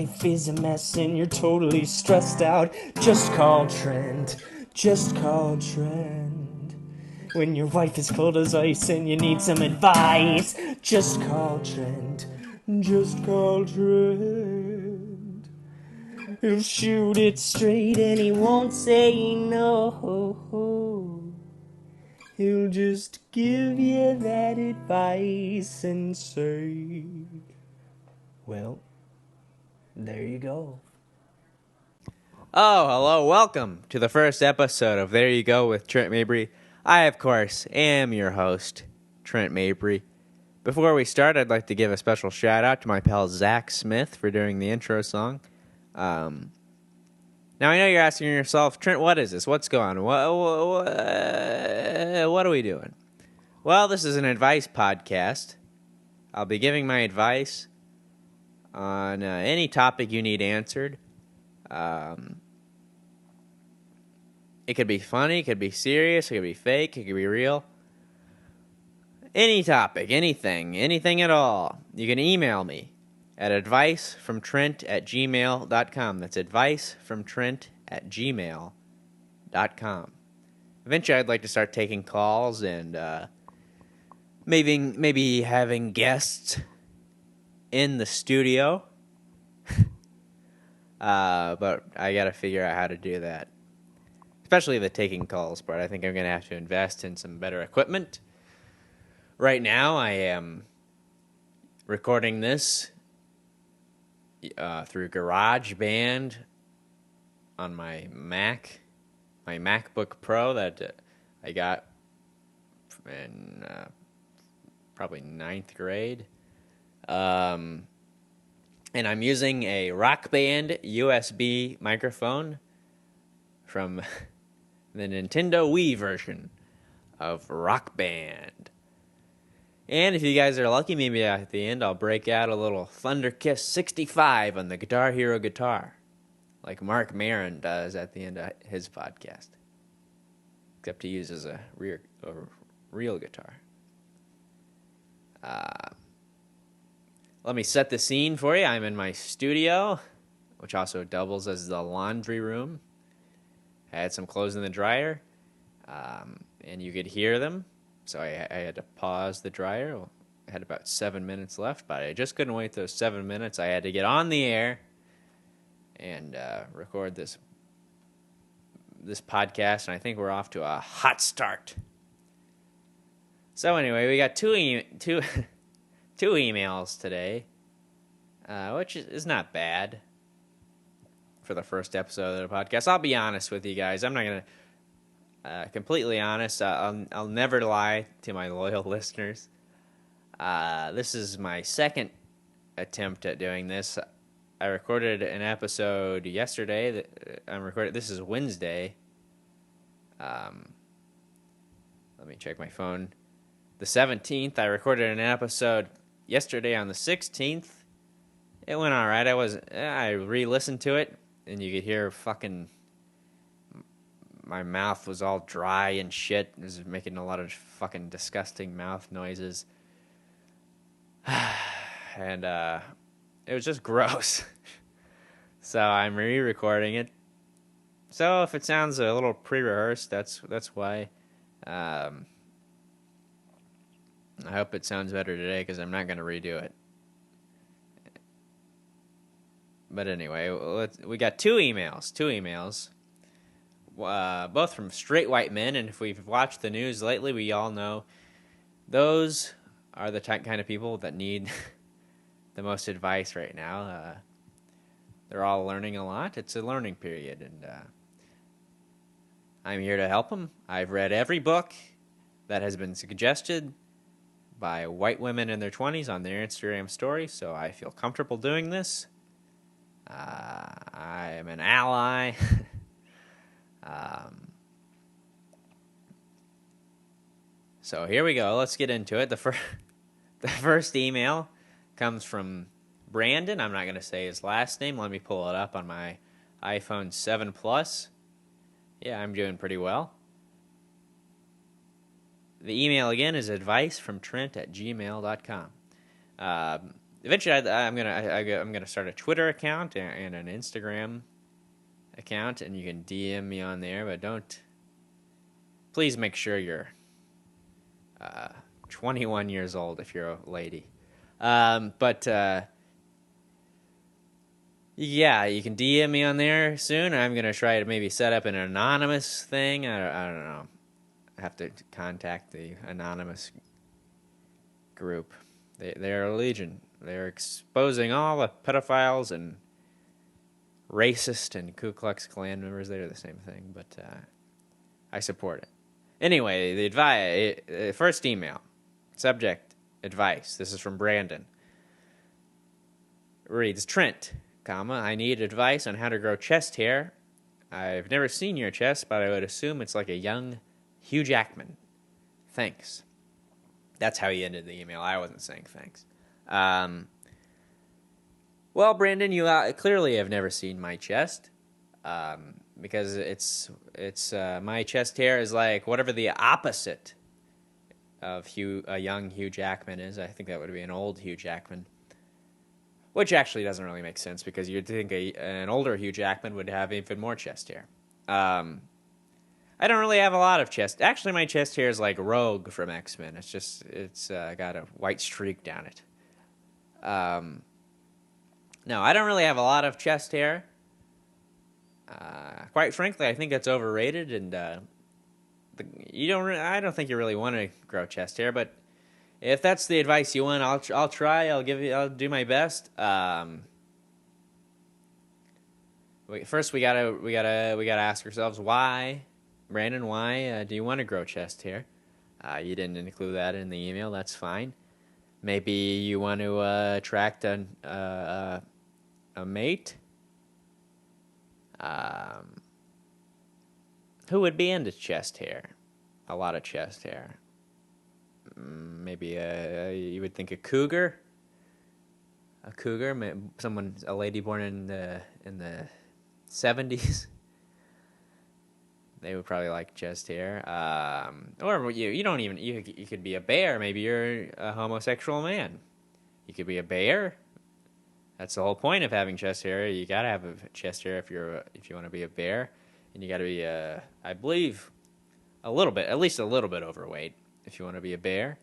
life is a mess and you're totally stressed out, just call Trent. Just call Trent. When your wife is cold as ice and you need some advice, just call Trent. Just call Trent. He'll shoot it straight and he won't say no. He'll just give you that advice and say, well, there you go. Oh, hello, welcome to the first episode of There You Go with Trent Mabry. I, of course, am your host, Trent Mabry. Before we start, I'd like to give a special shout out to my pal Zach Smith for doing the intro song. Now, I know you're asking yourself, Trent, what is this? What's going on? What are we doing? Well, this is an advice podcast. I'll be giving my advice on any topic you need answered. It could be funny, it could be serious, it could be fake, it could be real. Any topic, anything at all. You can email me at advicefromtrent@gmail.com. That's advicefromtrent@gmail.com. Eventually, I'd like to start taking calls and maybe having guests in the studio. But I got to figure out how to do that. Especially the taking calls part. I think I'm going to have to invest in some better equipment. Right now, I am recording this through GarageBand on my Mac, my MacBook Pro that I got in probably 9th grade. And I'm using a Rock Band USB microphone from the Nintendo Wii version of Rock Band. And if you guys are lucky, maybe at the end I'll break out a little Thunder Kiss 65 on the Guitar Hero guitar, like Mark Maron does at the end of his podcast, except he uses a real guitar. Let me set the scene for you. I'm in my studio, which also doubles as the laundry room. I had some clothes in the dryer, and you could hear them. So I had to pause the dryer. I had about 7 minutes left, but I just couldn't wait those 7 minutes. I had to get on the air and record this podcast, and I think we're off to a hot start. So anyway, we got two emails today, which is not bad for the first episode of the podcast. I'll be honest with you guys. I'm not going to completely honest. I'll never lie to my loyal listeners. This is my second attempt at doing this. I recorded an episode yesterday. This is Wednesday. Let me check my phone. The 17th. I recorded an episode yesterday on the 16th. It went all right. I re-listened to it, and you could hear my mouth was all dry and shit. It was making a lot of fucking disgusting mouth noises. And it was just gross. So I'm re-recording it. So if it sounds a little pre-rehearsed, that's why. I hope it sounds better today, because I'm not going to redo it. But anyway, we got two emails. Both from straight white men, and if we've watched the news lately, we all know those are the kind of people that need the most advice right now. They're all learning a lot. It's a learning period, and I'm here to help them. I've read every book that has been suggested by white women in their 20s on their Instagram story, so I feel comfortable doing this. I am an ally. So here we go. Let's get into it. The first email comes from Brandon. I'm not going to say his last name. Let me pull it up on my iPhone 7 Plus. Yeah, I'm doing pretty well. The email again is advicefromtrent@gmail.com. eventually I'm gonna start a Twitter account and an Instagram account, and you can DM me on there. But please make sure you're 21 years old if you're a lady. But yeah, you can DM me on there soon. I'm gonna try to maybe set up an anonymous thing. I don't know. I have to contact the anonymous group. They're a legion. They're exposing all the pedophiles and racist and Ku Klux Klan members. They're the same thing, but I support it. Anyway, the advice, first email, subject, advice. This is from Brandon. Reads, Trent, I need advice on how to grow chest hair. I've never seen your chest, but I would assume it's like a young Hugh Jackman. Thanks. That's how he ended the email. I wasn't saying thanks. Well, Brandon, you clearly have never seen my chest, because it's my chest hair is like whatever the opposite of a young Hugh Jackman is. I think that would be an old Hugh Jackman, which actually doesn't really make sense because you'd think an older Hugh Jackman would have even more chest hair. I don't really have a lot of chest. Actually, my chest hair is like Rogue from X-Men. It's got a white streak down it. No, I don't really have a lot of chest hair. Quite frankly, I think it's overrated, and I don't think you really want to grow chest hair. But if that's the advice you want, I'll try. I'll do my best. First, we gotta ask ourselves why. Brandon, why do you want to grow chest hair? You didn't include that in the email. That's fine. Maybe you want to attract a mate. Who would be into chest hair? A lot of chest hair. Maybe you would think a cougar. A cougar, a lady born in the 70s. They would probably like chest hair. Or you could be a bear. Maybe you're a homosexual man. You could be a bear. That's the whole point of having chest hair. You gotta have a chest hair if you want to be a bear, and you gotta be I believe, at least a little bit overweight if you want to be a bear.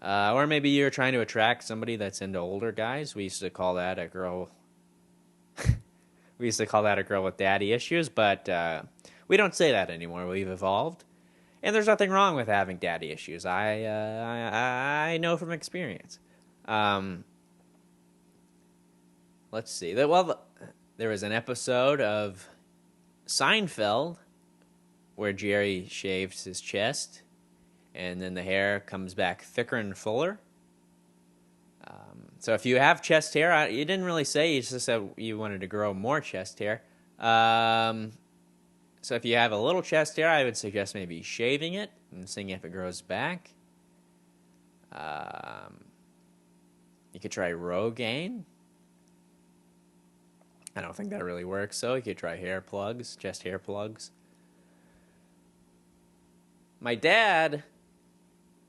Or maybe you're trying to attract somebody that's into older guys. We used to call that a girl. We used to call that a girl with daddy issues, but we don't say that anymore. We've evolved, and there's nothing wrong with having daddy issues. I know from experience. Let's see. There was an episode of Seinfeld where Jerry shaves his chest, and then the hair comes back thicker and fuller. So if you have chest hair, you didn't really say, you just said you wanted to grow more chest hair. So if you have a little chest hair, I would suggest maybe shaving it and seeing if it grows back. You could try Rogaine. I don't think that really works, so you could try chest hair plugs. My dad,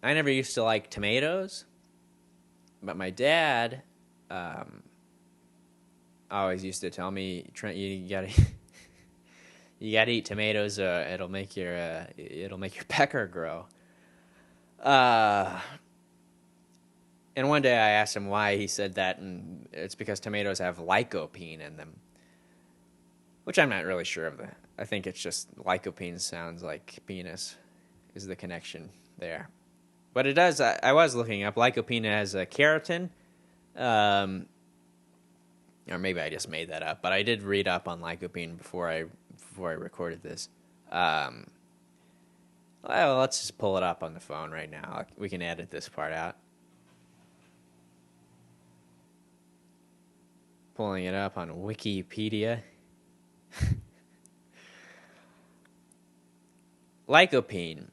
I never used to like tomatoes, but my dad always used to tell me, Trent, you gotta you gotta eat tomatoes. It'll make your pecker grow. And one day I asked him why he said that, and it's because tomatoes have lycopene in them, which I'm not really sure of. I think it's just lycopene sounds like penis is the connection there. But it does, I was looking up, lycopene has a keratin, or maybe I just made that up, but I did read up on lycopene before I recorded this. Well, let's just pull it up on the phone right now. We can edit this part out. Pulling it up on Wikipedia. Lycopene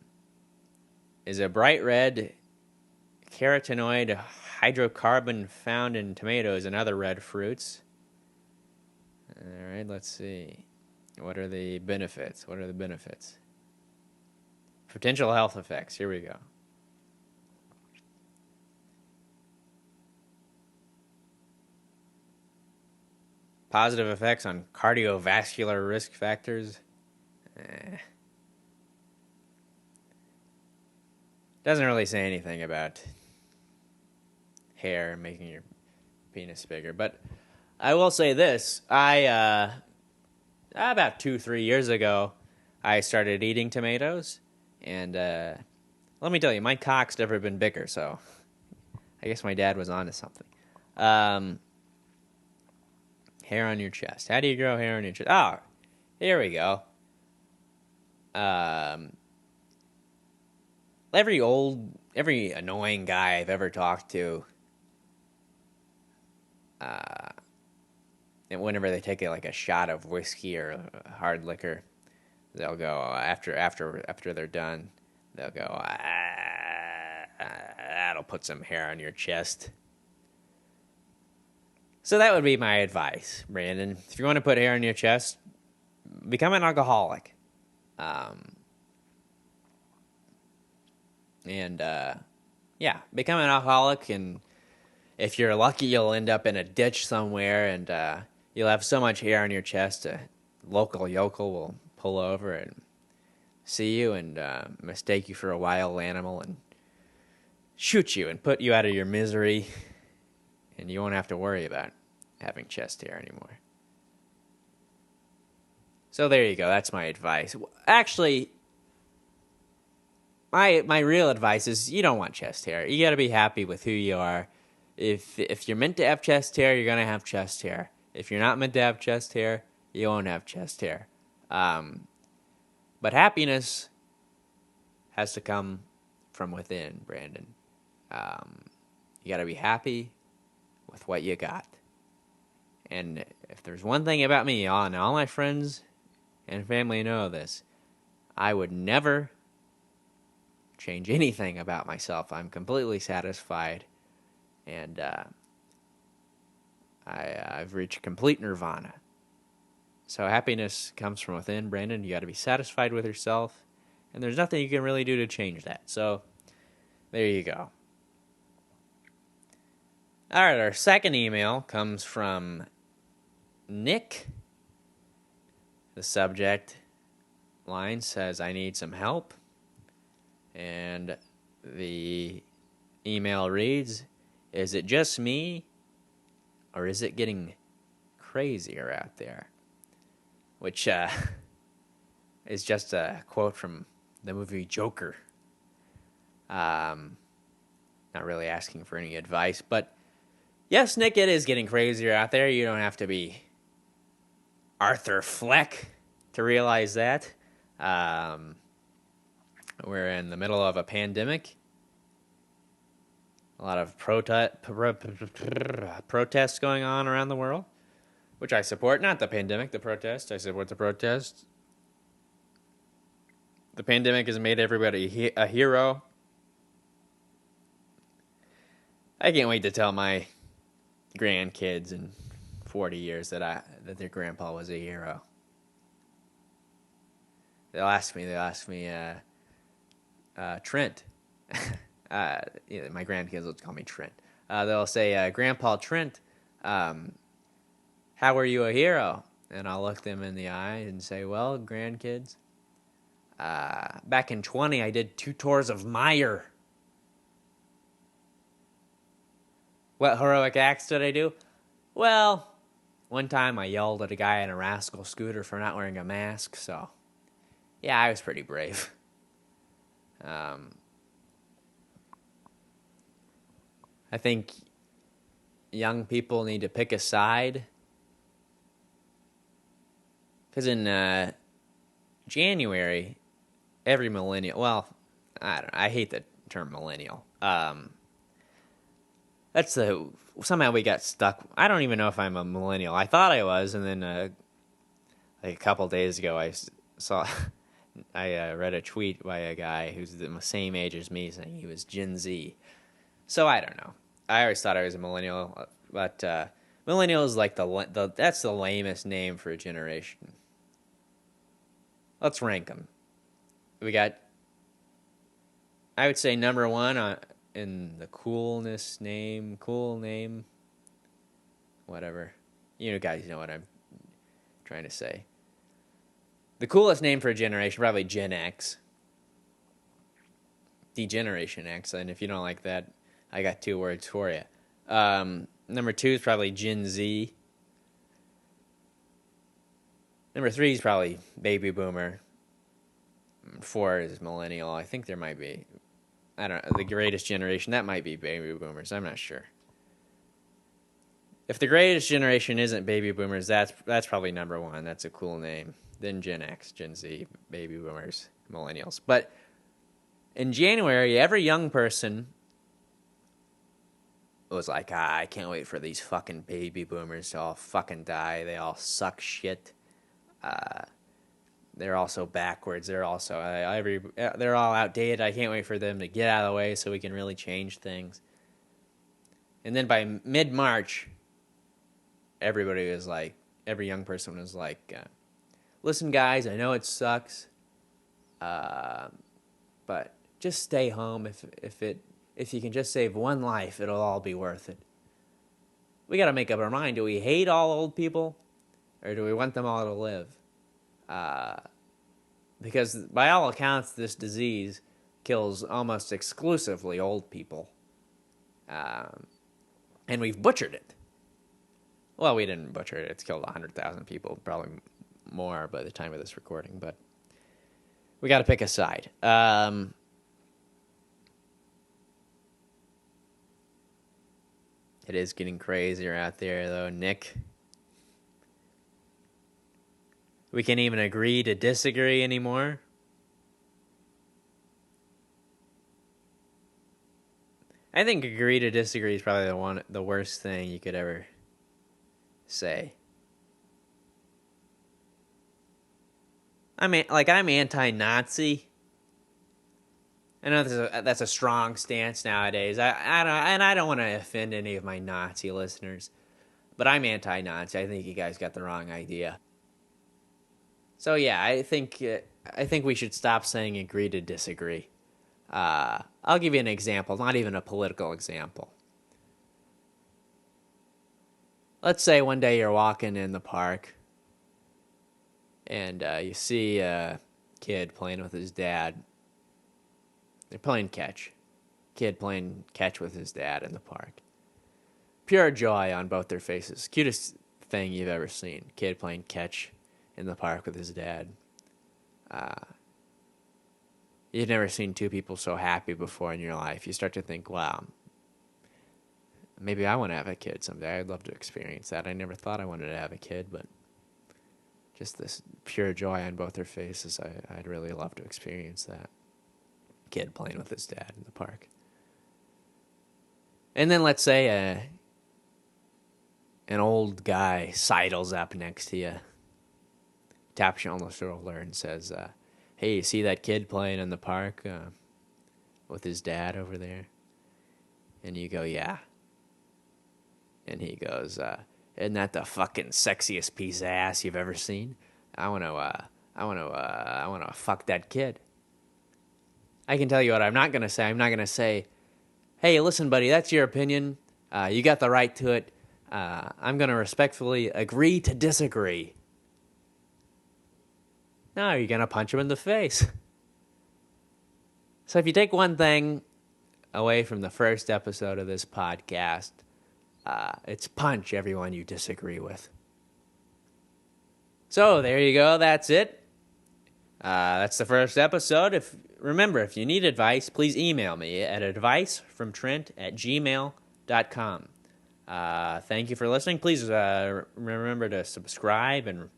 is a bright red carotenoid hydrocarbon found in tomatoes and other red fruits. All right, let's see. What are the benefits? Potential health effects. Here we go. positive effects on cardiovascular risk factors. Doesn't really say anything about hair making your penis bigger. But I will say this. About 2-3 years ago, I started eating tomatoes. And let me tell you, my cock's never been bigger, so I guess my dad was onto something. Hair on your chest. How do you grow hair on your chest? Oh, here we go. Every annoying guy I've ever talked to, and whenever they take a shot of whiskey or hard liquor, they'll go after they're done. They'll go, that'll put some hair on your chest. So that would be my advice, Brandon. If you want to put hair on your chest, become an alcoholic. Become an alcoholic, and if you're lucky, you'll end up in a ditch somewhere, and you'll have so much hair on your chest, a local yokel will pull over and see you and mistake you for a wild animal and shoot you and put you out of your misery, and you won't have to worry about having chest hair anymore. So there you go. That's my advice. Actually, my real advice is you don't want chest hair. You got to be happy with who you are. If you're meant to have chest hair, you're gonna have chest hair. If you're not meant to have chest hair, you won't have chest hair. But happiness has to come from within, Brandon. You got to be happy with what you got. And if there's one thing about me, and all my friends and family know this, I would never change anything about myself. I'm completely satisfied, and I've reached complete nirvana. So happiness comes from within, Brandon. You got to be satisfied with yourself, and there's nothing you can really do to change that. So there you go. All right, our second email comes from Nick. The subject line says, I need some help. And the email reads, is it just me, or is it getting crazier out there? Which is just a quote from the movie Joker. Not really asking for any advice, but yes, Nick, it is getting crazier out there. You don't have to be Arthur Fleck to realize that. We're in the middle of a pandemic. A lot of protests going on around the world, which I support. Not the pandemic, the protest. I support the protest. The pandemic has made everybody a hero. I can't wait to tell my grandkids in 40 years that their grandpa was a hero. They'll ask me, Trent. My grandkids will call me Trent. They'll say, Grandpa Trent, how are you a hero? And I'll look them in the eye and say, well, grandkids, back in 20, I did 2 tours of Meyer. What heroic acts did I do? Well, one time I yelled at a guy in a rascal scooter for not wearing a mask, so yeah, I was pretty brave. I think young people need to pick a side. Because in January, every millennial, well, I hate the term millennial. Somehow we got stuck. I don't even know if I'm a millennial. I thought I was, and then a couple days ago I read a tweet by a guy who's the same age as me saying he was Gen Z. So I don't know. I always thought I was a millennial, but millennial is like that's the lamest name for a generation. Let's rank them. We got, I would say number 1 in the cool name, whatever. You guys know what I'm trying to say. The coolest name for a generation, probably Gen X. Degeneration X. And if you don't like that, I got 2 words for you. Number 2 is probably Gen Z. Number 3 is probably Baby Boomer. 4 is Millennial. I think there might be, I don't know, the greatest generation. That might be Baby Boomers. I'm not sure. If the greatest generation isn't Baby Boomers, that's probably number 1. That's a cool name. Then Gen X, Gen Z, Baby Boomers, Millennials. But in January, every young person was like, I can't wait for these fucking Baby Boomers to all fucking die. They all suck shit. They're also backwards. They're also they're all outdated. I can't wait for them to get out of the way so we can really change things. And then by mid-March, everybody was like, every young person was like, listen, guys, I know it sucks, but just stay home. If you can just save one life, it'll all be worth it. We got to make up our mind. Do we hate all old people, or do we want them all to live? Because by all accounts, this disease kills almost exclusively old people. And we've butchered it. Well, we didn't butcher it. It's killed 100,000 people, probably more by the time of this recording. But we got to pick a side. It is getting crazier out there, though, Nick. We can't even agree to disagree anymore. I think agree to disagree is probably the worst thing you could ever say. I mean, like, I'm anti-Nazi. I know that's a strong stance nowadays. I don't want to offend any of my Nazi listeners, but I'm anti-Nazi. I think you guys got the wrong idea. So yeah, I think we should stop saying agree to disagree. I'll give you an example, not even a political example. Let's say one day you're walking in the park and you see a kid playing with his dad. They're playing catch. Kid playing catch with his dad in the park. Pure joy on both their faces. Cutest thing you've ever seen. Kid playing catch in the park with his dad. You've never seen 2 people so happy before in your life. You start to think, wow, maybe I want to have a kid someday. I'd love to experience that. I never thought I wanted to have a kid, but just this pure joy on both their faces, I'd really love to experience that. Kid playing with his dad in the park. And then let's say an old guy sidles up next to you, taps you on the shoulder and says, hey, you see that kid playing in the park with his dad over there? And you go, yeah. And he goes, isn't that the fucking sexiest piece of ass you've ever seen? I want to fuck that kid. I can tell you what I'm not going to say. I'm not going to say, hey, listen, buddy, that's your opinion. You got the right to it. I'm going to respectfully agree to disagree. No, you're going to punch him in the face. So if you take one thing away from the first episode of this podcast, it's punch everyone you disagree with. So there you go. That's it. That's the first episode. Remember, if you need advice, please email me at advicefromtrent@gmail.com. Thank you for listening. Please remember to subscribe and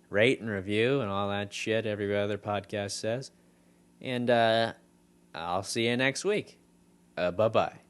rate and review and all that shit every other podcast says. And I'll see you next week. Bye-bye.